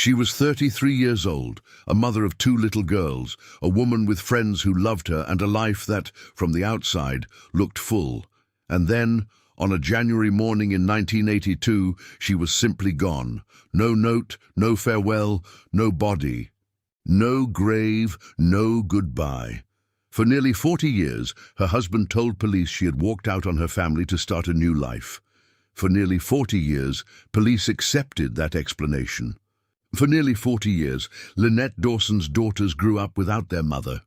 She was 33 years old, a mother of two little girls, a woman with friends who loved her and a life that, from the outside, looked full. And then, on a January morning in 1982, she was simply gone. No note, no farewell, no body. No grave, no goodbye. For nearly 40 years, her husband told police she had walked out on her family to start a new life. For nearly 40 years, police accepted that explanation. For nearly 40 years, Lynette Dawson's daughters grew up without their mother.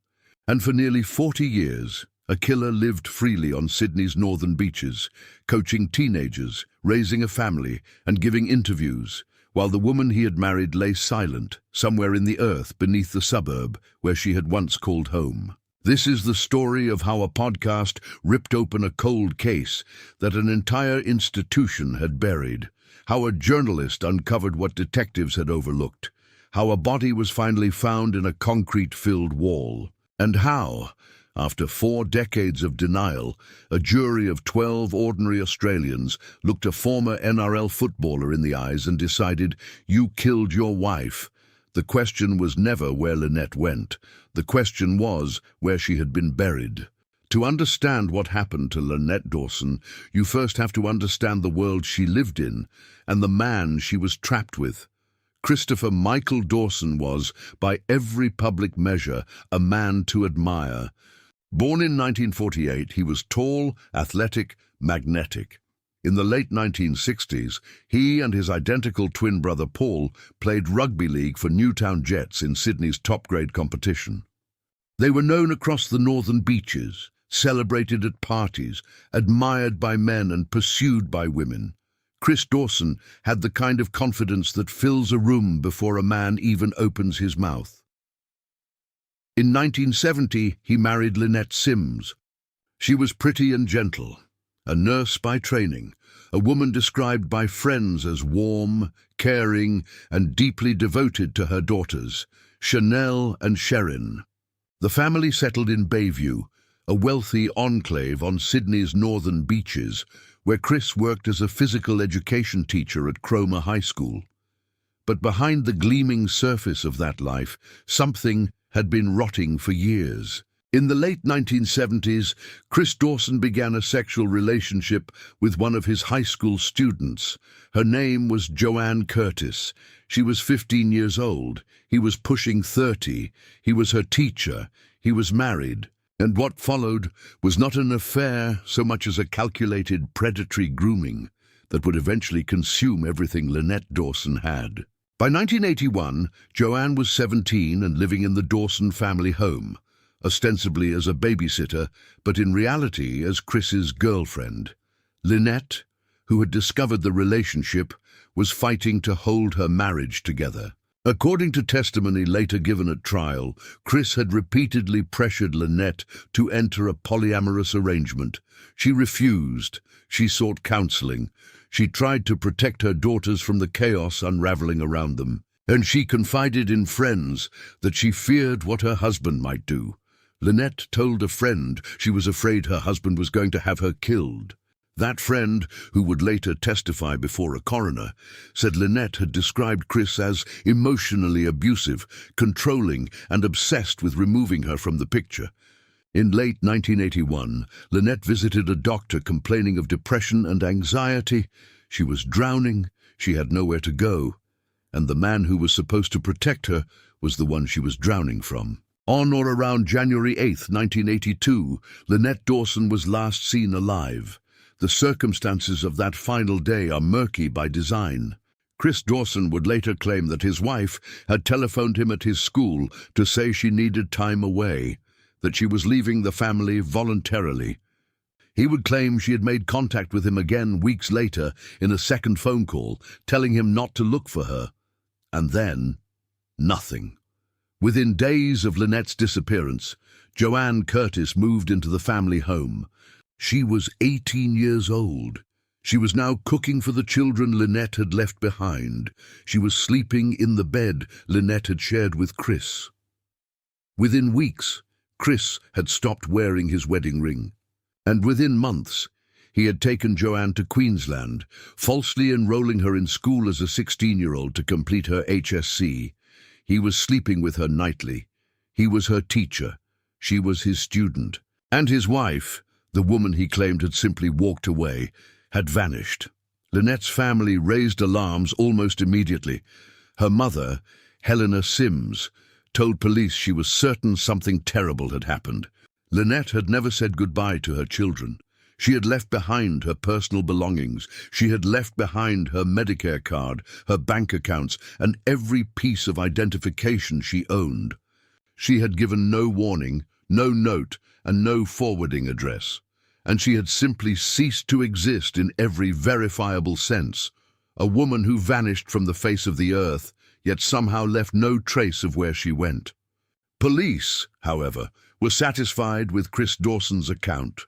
And for nearly 40 years, a killer lived freely on Sydney's northern beaches, coaching teenagers, raising a family, and giving interviews, while the woman he had married lay silent, somewhere in the earth beneath the suburb where she had once called home. This is the story of how a podcast ripped open a cold case that an entire institution had buried, how a journalist uncovered what detectives had overlooked, how a body was finally found in a concrete-filled wall, and how, after 4 decades of denial, a jury of 12 ordinary Australians looked a former NRL footballer in the eyes and decided, "You killed your wife." The question was never where Lynette went. The question was where she had been buried. To understand what happened to Lynette Dawson, you first have to understand the world she lived in and the man she was trapped with. Christopher Michael Dawson was, by every public measure, a man to admire. Born in 1948, he was tall, athletic, magnetic. In the late 1960s, he and his identical twin brother Paul played rugby league for Newtown Jets in Sydney's top-grade competition. They were known across the northern beaches, celebrated at parties, admired by men and pursued by women. Chris Dawson had the kind of confidence that fills a room before a man even opens his mouth. In 1970, he married Lynette Sims. She was pretty and gentle, a nurse by training, a woman described by friends as warm, caring, and deeply devoted to her daughters, Chanel and Sherin. The family settled in Bayview, a wealthy enclave on Sydney's northern beaches, where Chris worked as a physical education teacher at Cromer High School. But behind the gleaming surface of that life, something had been rotting for years. In the late 1970s, Chris Dawson began a sexual relationship with one of his high school students. Her name was Joanne Curtis. She was 15 years old. He was pushing 30. He was her teacher. He was married. And what followed was not an affair so much as a calculated predatory grooming that would eventually consume everything Lynette Dawson had. By 1981, Joanne was 17 and living in the Dawson family home, ostensibly as a babysitter, but in reality as Chris's girlfriend. Lynette, who had discovered the relationship, was fighting to hold her marriage together. According to testimony later given at trial, Chris had repeatedly pressured Lynette to enter a polyamorous arrangement. She refused. She sought counseling. She tried to protect her daughters from the chaos unraveling around them. And she confided in friends that she feared what her husband might do. Lynette told a friend she was afraid her husband was going to have her killed. That friend, who would later testify before a coroner, said Lynette had described Chris as emotionally abusive, controlling, and obsessed with removing her from the picture. In late 1981, Lynette visited a doctor complaining of depression and anxiety. She was drowning, she had nowhere to go, and the man who was supposed to protect her was the one she was drowning from. On or around January 8, 1982, Lynette Dawson was last seen alive. The circumstances of that final day are murky by design. Chris Dawson would later claim that his wife had telephoned him at his school to say she needed time away, that she was leaving the family voluntarily. He would claim she had made contact with him again weeks later in a second phone call, telling him not to look for her. And then, nothing. Within days of Lynette's disappearance, Joanne Curtis moved into the family home. She was 18 years old. She was now cooking for the children Lynette had left behind. She was sleeping in the bed Lynette had shared with Chris. Within weeks, Chris had stopped wearing his wedding ring. And within months, He had taken Joanne to Queensland, falsely enrolling her in school as a 16-year-old to complete her HSC. He was sleeping with her nightly. He was her teacher. She was his student. And his wife, the woman he claimed had simply walked away, had vanished. Lynette's family raised alarms almost immediately. Her mother, Helena Sims, told police she was certain something terrible had happened. Lynette had never said goodbye to her children. She had left behind her personal belongings. She had left behind her Medicare card, her bank accounts, and every piece of identification she owned. She had given no warning, no note, and no forwarding address. And she had simply ceased to exist in every verifiable sense. A woman who vanished from the face of the earth, yet somehow left no trace of where she went. Police, however, were satisfied with Chris Dawson's account.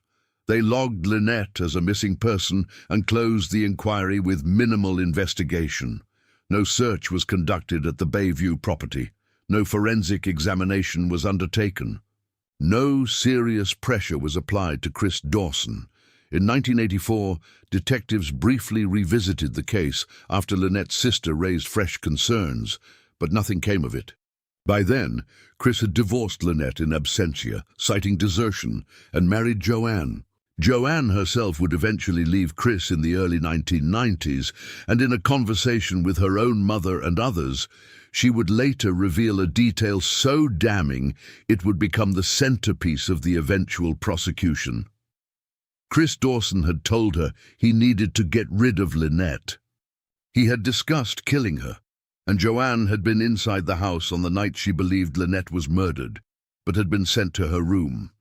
They logged Lynette as a missing person and closed the inquiry with minimal investigation. No search was conducted at the Bayview property. No forensic examination was undertaken. No serious pressure was applied to Chris Dawson. In 1984, detectives briefly revisited the case after Lynette's sister raised fresh concerns, but nothing came of it. By then, Chris had divorced Lynette in absentia, citing desertion, and married Joanne. Joanne herself would eventually leave Chris in the early 1990s, and in a conversation with her own mother and others, she would later reveal a detail so damning it would become the centerpiece of the eventual prosecution. Chris Dawson had told her he needed to get rid of Lynette. He had discussed killing her, and Joanne had been inside the house on the night she believed Lynette was murdered, but had been sent to her room.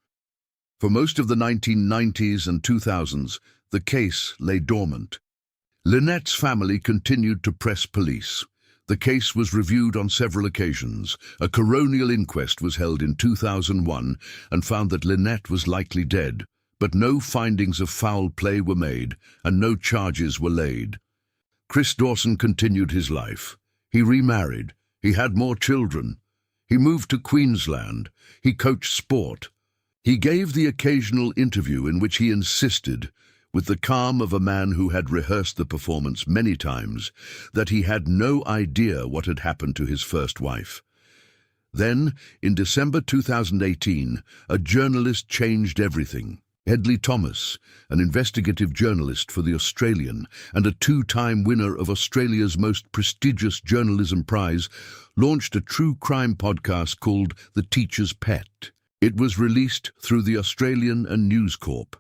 For most of the 1990s and 2000s, the case lay dormant. Lynette's family continued to press police. The case was reviewed on several occasions. A coronial inquest was held in 2001 and found that Lynette was likely dead, but no findings of foul play were made and no charges were laid. Chris Dawson continued his life. He remarried. He had more children. He moved to Queensland. He coached sport. He gave the occasional interview in which he insisted, with the calm of a man who had rehearsed the performance many times, that he had no idea what had happened to his first wife. Then, in December 2018, a journalist changed everything. Hedley Thomas, an investigative journalist for The Australian and a two-time winner of Australia's most prestigious journalism prize, launched a true crime podcast called The Teacher's Pet. It was released through The Australian and News Corp,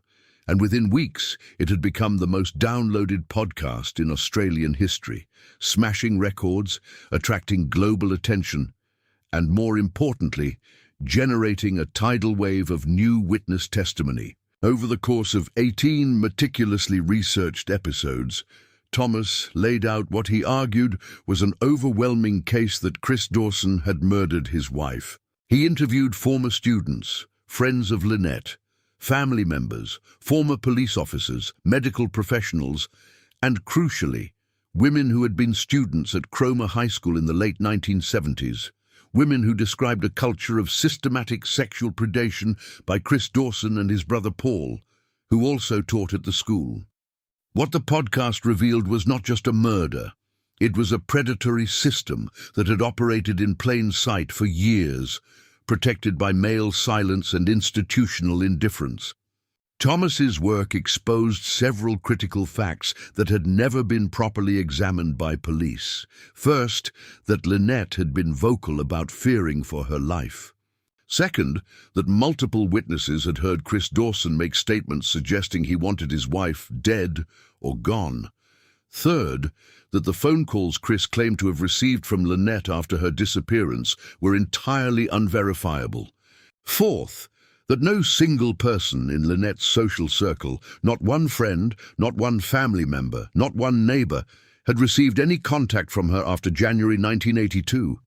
and within weeks it had become the most downloaded podcast in Australian history, smashing records, attracting global attention, and more importantly, generating a tidal wave of new witness testimony. Over the course of 18 meticulously researched episodes, Thomas laid out what he argued was an overwhelming case that Chris Dawson had murdered his wife. He interviewed former students, friends of Lynette, family members, former police officers, medical professionals, and crucially, women who had been students at Cromer High School in the late 1970s, women who described a culture of systematic sexual predation by Chris Dawson and his brother Paul, who also taught at the school. What the podcast revealed was not just a murder. It was a predatory system that had operated in plain sight for years, protected by male silence and institutional indifference. Thomas's work exposed several critical facts that had never been properly examined by police. First, that Lynette had been vocal about fearing for her life. Second, that multiple witnesses had heard Chris Dawson make statements suggesting he wanted his wife dead or gone. Third, that the phone calls Chris claimed to have received from Lynette after her disappearance were entirely unverifiable. Fourth, that no single person in Lynette's social circle, not one friend, not one family member, not one neighbor, had received any contact from her after January 1982.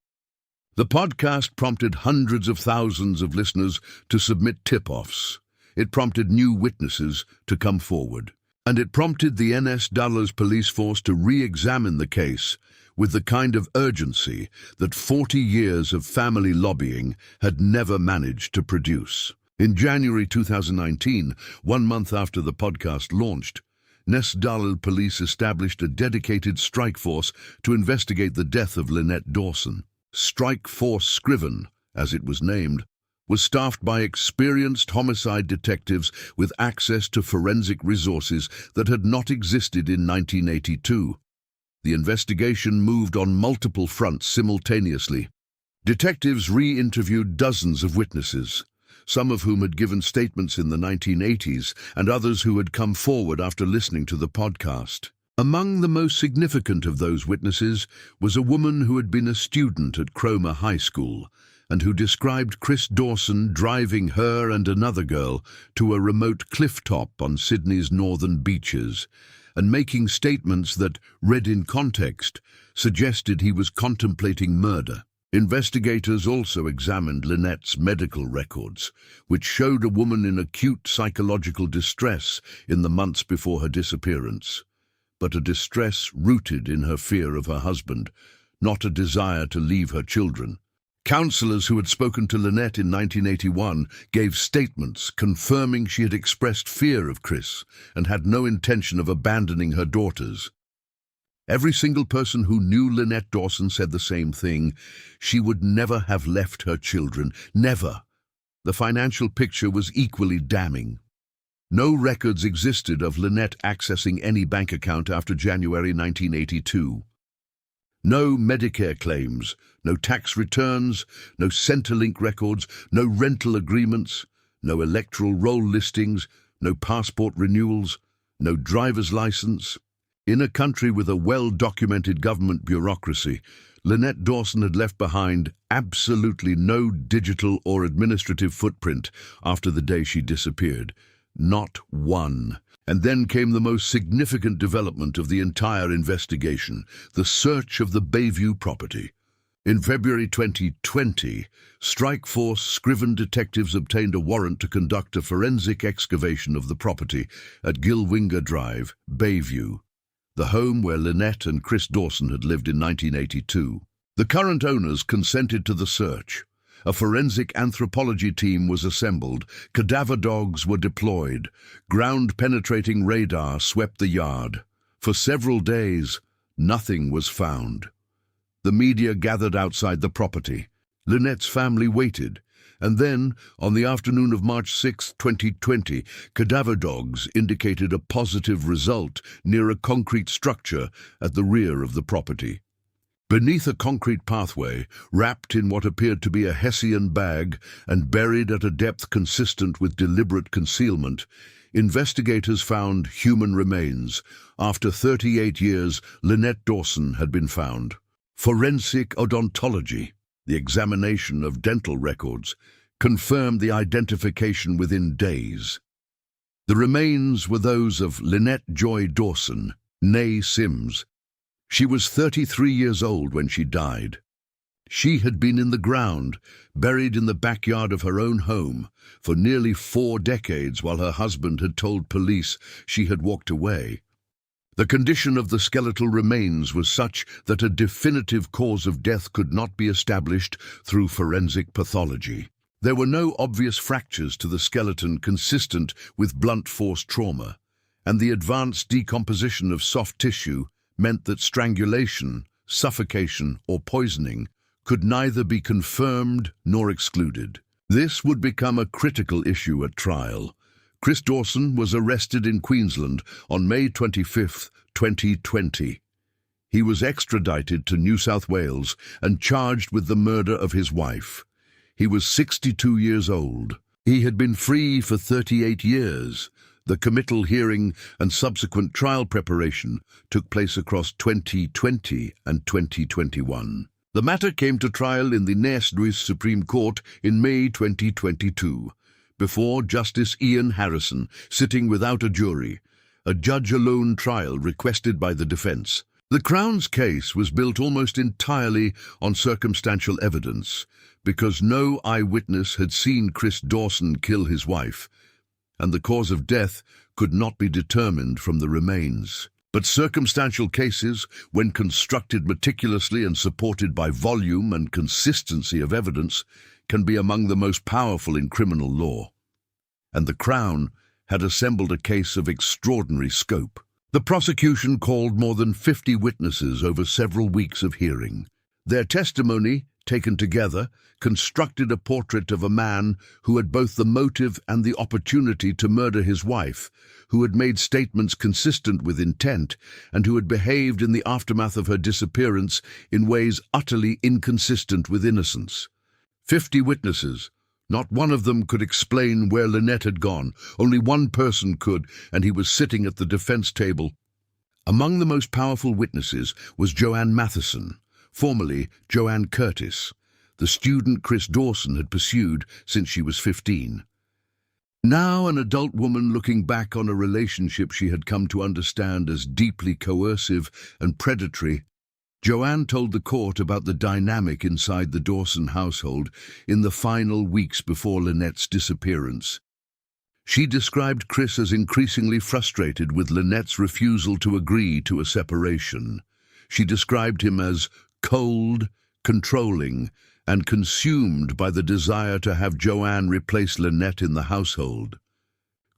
The podcast prompted hundreds of thousands of listeners to submit tip-offs. It prompted new witnesses to come forward. And it prompted the NS Dallas police force to re-examine the case with the kind of urgency that 40 years of family lobbying had never managed to produce. In January 2019, 1 month after the podcast launched, Dalil police established a dedicated strike force to investigate the death of Lynette Dawson. Strike Force Scriven, as it was named, was staffed by experienced homicide detectives with access to forensic resources that had not existed in 1982. The investigation moved on multiple fronts simultaneously. Detectives re-interviewed dozens of witnesses, some of whom had given statements in the 1980s and others who had come forward after listening to the podcast. Among the most significant of those witnesses was a woman who had been a student at Cromer High School and who described Chris Dawson driving her and another girl to a remote cliff top on Sydney's northern beaches and making statements that, read in context, suggested he was contemplating murder. Investigators also examined Lynette's medical records, which showed a woman in acute psychological distress in the months before her disappearance, but a distress rooted in her fear of her husband, not a desire to leave her children. Counselors who had spoken to Lynette in 1981 gave statements confirming she had expressed fear of Chris and had no intention of abandoning her daughters. Every single person who knew Lynette Dawson said the same thing. She would never have left her children. Never. The financial picture was equally damning. No records existed of Lynette accessing any bank account after January 1982. No Medicare claims, no tax returns, no Centrelink records, no rental agreements, no electoral roll listings, no passport renewals, no driver's license. In a country with a well-documented government bureaucracy, Lynette Dawson had left behind absolutely no digital or administrative footprint after the day she disappeared. Not one. And then came the most significant development of the entire investigation, the search of the Bayview property. In February 2020, Strike Force Scriven detectives obtained a warrant to conduct a forensic excavation of the property at Gilwinga Drive, Bayview, the home where Lynette and Chris Dawson had lived in 1982. The current owners consented to the search. A forensic anthropology team was assembled, cadaver dogs were deployed, ground-penetrating radar swept the yard. For several days, nothing was found. The media gathered outside the property. Lynette's family waited, and then, on the afternoon of March 6, 2020, cadaver dogs indicated a positive result near a concrete structure at the rear of the property. Beneath a concrete pathway, wrapped in what appeared to be a Hessian bag and buried at a depth consistent with deliberate concealment, investigators found human remains. After 38 years, Lynette Dawson had been found. Forensic odontology, the examination of dental records, confirmed the identification within days. The remains were those of Lynette Joy Dawson, née Sims. She was 33 years old when she died. She had been in the ground, buried in the backyard of her own home, for nearly 4 decades while her husband had told police she had walked away. The condition of the skeletal remains was such that a definitive cause of death could not be established through forensic pathology. There were no obvious fractures to the skeleton consistent with blunt force trauma, and the advanced decomposition of soft tissue meant that strangulation, suffocation, or poisoning could neither be confirmed nor excluded. This would become a critical issue at trial. Chris Dawson was arrested in Queensland on May 25, 2020. He was extradited to New South Wales and charged with the murder of his wife. He was 62 years old. He had been free for 38 years. The committal hearing and subsequent trial preparation took place across 2020 and 2021. The matter came to trial in the Nassau Supreme Court in May 2022, before Justice Ian Harrison, sitting without a jury, a judge-alone trial requested by the defense. The Crown's case was built almost entirely on circumstantial evidence, because no eyewitness had seen Chris Dawson kill his wife, and the cause of death could not be determined from the remains. But circumstantial cases, when constructed meticulously and supported by volume and consistency of evidence, can be among the most powerful in criminal law. and the Crown had assembled a case of extraordinary scope. The prosecution called more than 50 witnesses over several weeks of hearing. Their testimony, taken together, constructed a portrait of a man who had both the motive and the opportunity to murder his wife, who had made statements consistent with intent, and who had behaved in the aftermath of her disappearance in ways utterly inconsistent with innocence. 50 witnesses. Not one of them could explain where Lynette had gone. Only one person could, and he was sitting at the defense table. Among the most powerful witnesses was Joanne Matheson, formerly Joanne Curtis, the student Chris Dawson had pursued since she was 15. Now an adult woman looking back on a relationship she had come to understand as deeply coercive and predatory, Joanne told the court about the dynamic inside the Dawson household in the final weeks before Lynette's disappearance. She described Chris as increasingly frustrated with Lynette's refusal to agree to a separation. She described him as cold, controlling, and consumed by the desire to have Joanne replace Lynette in the household.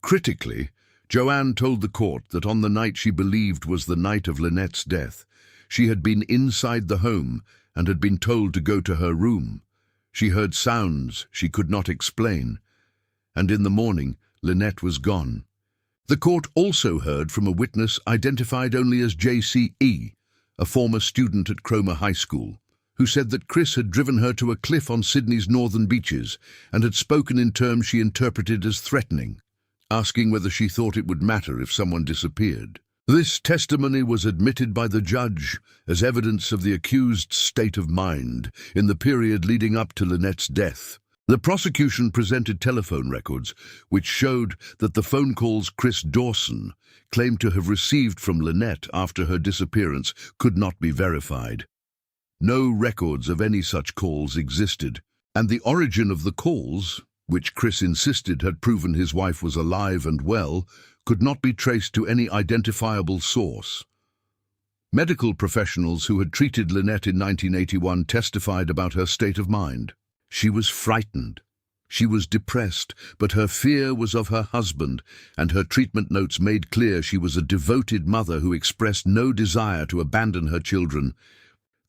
Critically, Joanne told the court that on the night she believed was the night of Lynette's death, she had been inside the home and had been told to go to her room. She heard sounds she could not explain, and in the morning, Lynette was gone. The court also heard from a witness identified only as JCE, a former student at Cromer High School, who said that Chris had driven her to a cliff on Sydney's northern beaches and had spoken in terms she interpreted as threatening, asking whether she thought it would matter if someone disappeared. This testimony was admitted by the judge as evidence of the accused's state of mind in the period leading up to Lynette's death. The prosecution presented telephone records which showed that the phone calls Chris Dawson claimed to have received from Lynette after her disappearance could not be verified. No records of any such calls existed, and the origin of the calls, which Chris insisted had proven his wife was alive and well, could not be traced to any identifiable source. Medical professionals who had treated Lynette in 1981 testified about her state of mind. She was frightened. She was depressed, but her fear was of her husband, and her treatment notes made clear she was a devoted mother who expressed no desire to abandon her children.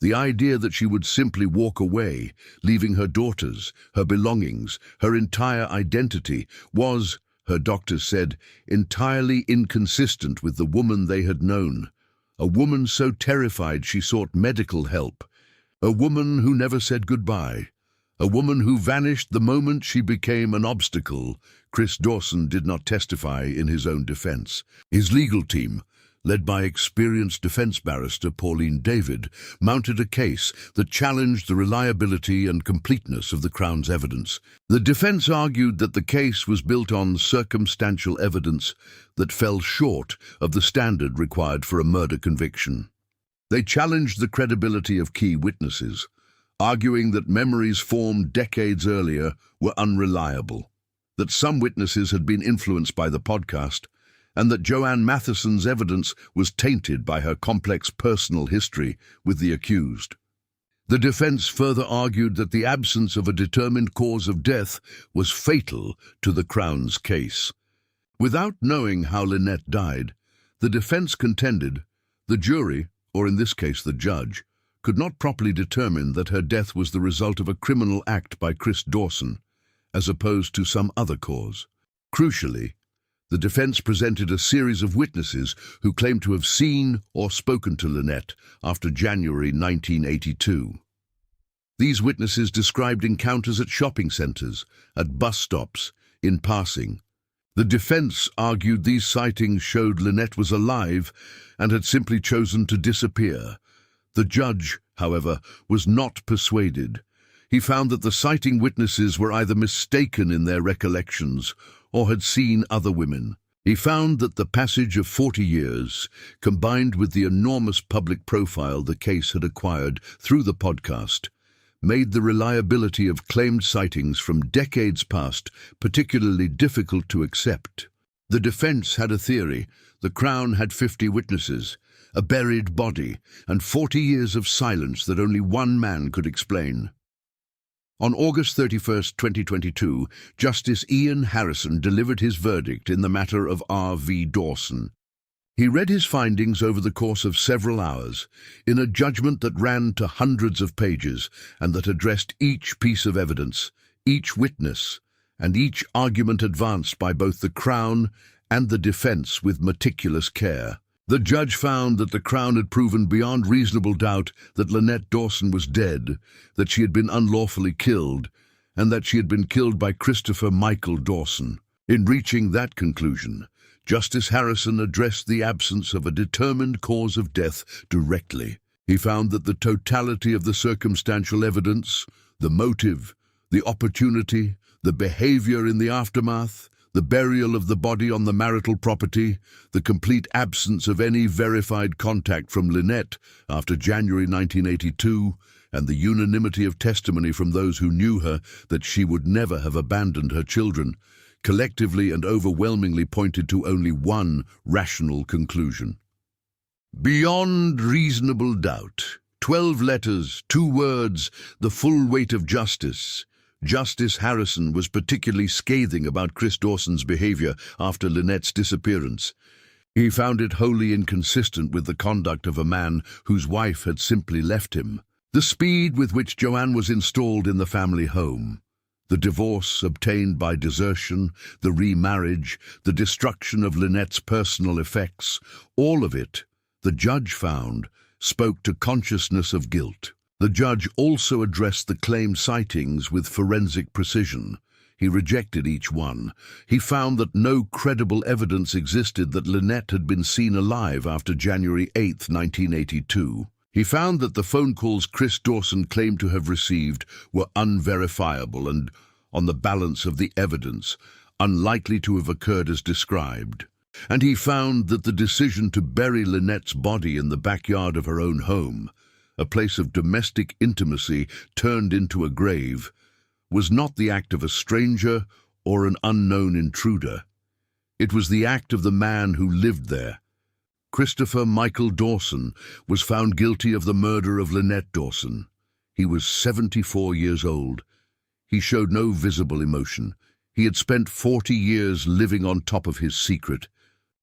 The idea that she would simply walk away, leaving her daughters, her belongings, her entire identity, was, her doctors said, entirely inconsistent with the woman they had known. A woman so terrified she sought medical help. A woman who never said goodbye. A woman who vanished the moment she became an obstacle. Chris Dawson did not testify in his own defense. His legal team, led by experienced defense barrister Pauline David, mounted a case that challenged the reliability and completeness of the Crown's evidence. The defense argued that the case was built on circumstantial evidence that fell short of the standard required for a murder conviction. They challenged the credibility of key witnesses, arguing that memories formed decades earlier were unreliable, that some witnesses had been influenced by the podcast, and that Joanne Matheson's evidence was tainted by her complex personal history with the accused. The defense further argued that the absence of a determined cause of death was fatal to the Crown's case. Without knowing how Lynette died, the defense contended the jury, or in this case the judge, could not properly determine that her death was the result of a criminal act by Chris Dawson, as opposed to some other cause. Crucially, the defense presented a series of witnesses who claimed to have seen or spoken to Lynette after January 1982. These witnesses described encounters at shopping centers, at bus stops, in passing. The defense argued these sightings showed Lynette was alive and had simply chosen to disappear. The judge, however, was not persuaded. He found that the sighting witnesses were either mistaken in their recollections or had seen other women. He found that the passage of 40 years, combined with the enormous public profile the case had acquired through the podcast, made the reliability of claimed sightings from decades past particularly difficult to accept. The defense had a theory. The Crown had 50 witnesses, a buried body, and 40 years of silence that only one man could explain. On August 31st, 2022, Justice Ian Harrison delivered his verdict in the matter of R.V. Dawson. He read his findings over the course of several hours, in a judgment that ran to hundreds of pages and that addressed each piece of evidence, each witness, and each argument advanced by both the Crown and the defense with meticulous care. The judge found that the Crown had proven beyond reasonable doubt that Lynette Dawson was dead, that she had been unlawfully killed, and that she had been killed by Christopher Michael Dawson. In reaching that conclusion, Justice Harrison addressed the absence of a determined cause of death directly. He found that the totality of the circumstantial evidence, the motive, the opportunity, the behavior in the aftermath, the burial of the body on the marital property, the complete absence of any verified contact from Lynette after January 1982, and the unanimity of testimony from those who knew her that she would never have abandoned her children, collectively and overwhelmingly pointed to only one rational conclusion. Beyond reasonable doubt. 12 letters, 2 words, the full weight of justice. Justice Harrison was particularly scathing about Chris Dawson's behavior after Lynette's disappearance. He found it wholly inconsistent with the conduct of a man whose wife had simply left him. The speed with which Joanne was installed in the family home, the divorce obtained by desertion, the remarriage, the destruction of Lynette's personal effects, all of it, the judge found, spoke to consciousness of guilt. The judge also addressed the claimed sightings with forensic precision. He rejected each one. He found that no credible evidence existed that Lynette had been seen alive after January 8, 1982. He found that the phone calls Chris Dawson claimed to have received were unverifiable and, on the balance of the evidence, unlikely to have occurred as described. And he found that the decision to bury Lynette's body in the backyard of her own home, a place of domestic intimacy turned into a grave, was not the act of a stranger or an unknown intruder. It was the act of the man who lived there. Christopher Michael Dawson was found guilty of the murder of Lynette Dawson. He was 74 years old. He showed no visible emotion. He had spent 40 years living on top of his secret.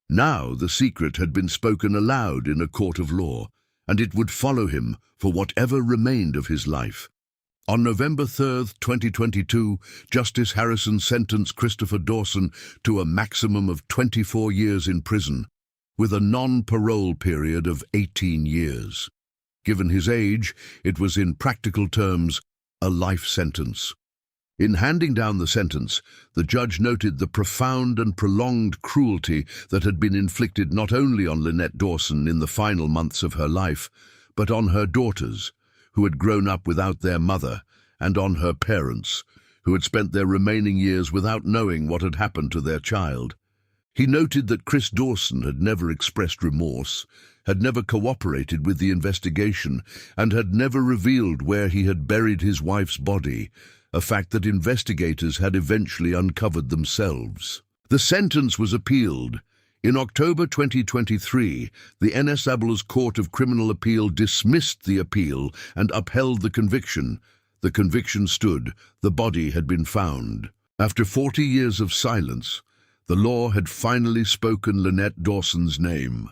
Now the secret had been spoken aloud in a court of law, and it would follow him for whatever remained of his life. On November 3, 2022, Justice Harrison sentenced Christopher Dawson to a maximum of 24 years in prison, with a non-parole period of 18 years. Given his age, it was in practical terms a life sentence. In handing down the sentence, the judge noted the profound and prolonged cruelty that had been inflicted not only on Lynette Dawson in the final months of her life, but on her daughters, who had grown up without their mother, and on her parents, who had spent their remaining years without knowing what had happened to their child. He noted that Chris Dawson had never expressed remorse, had never cooperated with the investigation, and had never revealed where he had buried his wife's body, a fact that investigators had eventually uncovered themselves. The sentence was appealed. In October 2023, the NSABL's Court of Criminal Appeal dismissed the appeal and upheld the conviction. The conviction stood. The body had been found. After 40 years of silence, the law had finally spoken Lynette Dawson's name.